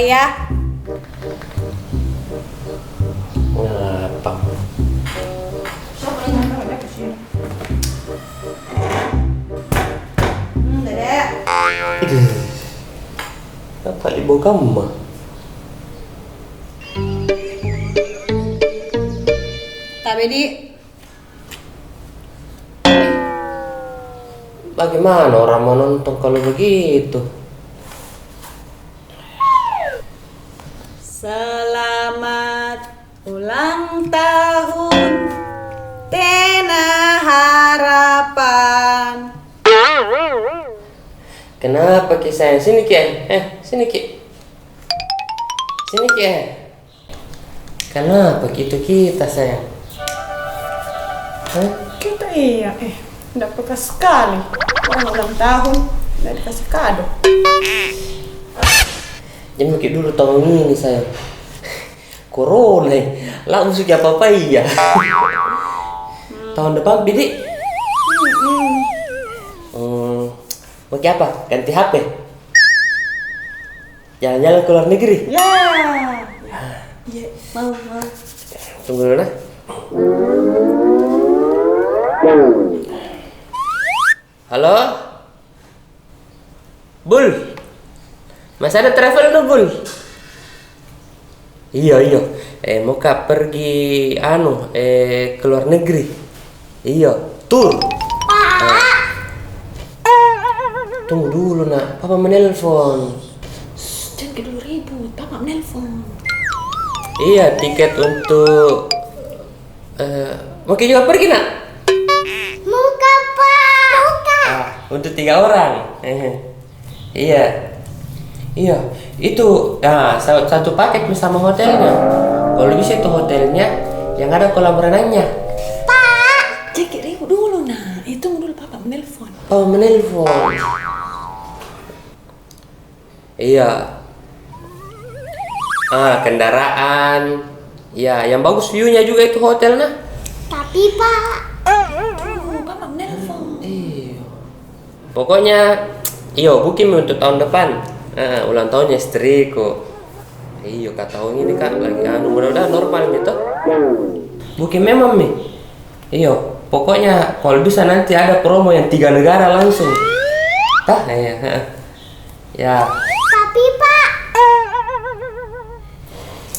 ya. Ngapa? Dedek. Apa ibu kamu? Tapi di Bagaimana orang mau nonton kalau begitu? selamat ulang tahun Tena Harapan. Kenapa Ki sayang? Sini Ki. Sini Ki. Sini Ki. Kenapa gitu kita sayang? Kita iya, udah peka sekali. Orang ulang tahun, udah dikasih kado. Jangan mikir dulu tahun ini sayang. Corona, langsung apa iya. Tahun depan bidik. Mau apa? Ganti HP? Jalan-jalan ke luar negeri? Ya, mau. Tunggu dulu nah. Halo? Bul? Masih ada travel tuh Bul? Iya. Mau pergi ke luar negeri. Iya, tour. Tunggu dulu nak, papa menelpon. Jangan dulu ribut, papa menelpon. Iya, tiket untuk mau juga pergi nak? Muka Pak. Untuk 3 orang. Iya. Itu satu paket bersama hotelnya. Kalau bisa itu hotelnya yang ada kolam renangnya. Jangan ribut dulu nah, hitung dulu papa menelpon. Oh, menelpon. Iya. Kendaraan. Ya, yang bagus view-nya juga itu hotelnya. Tapi Pak, Papa menelpon. Iya. Pokoknya, booking untuk tahun depan. Ulang tahunnya istriku. Iya, kata tahun ini kan lagi mudah-mudahan normal gitu. Booking memang nih. Iya, pokoknya kalau bisa nanti ada promo yang 3 negara langsung. Ya. tapi Pak,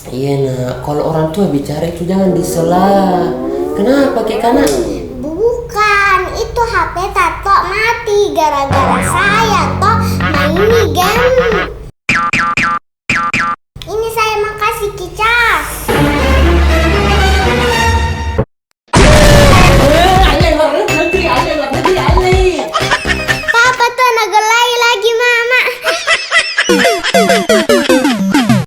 Iya nak, kalau orang tua bicara itu jangan disela. Kenapa Ki? Karena bukan itu HP Tato mati gara-gara saya toh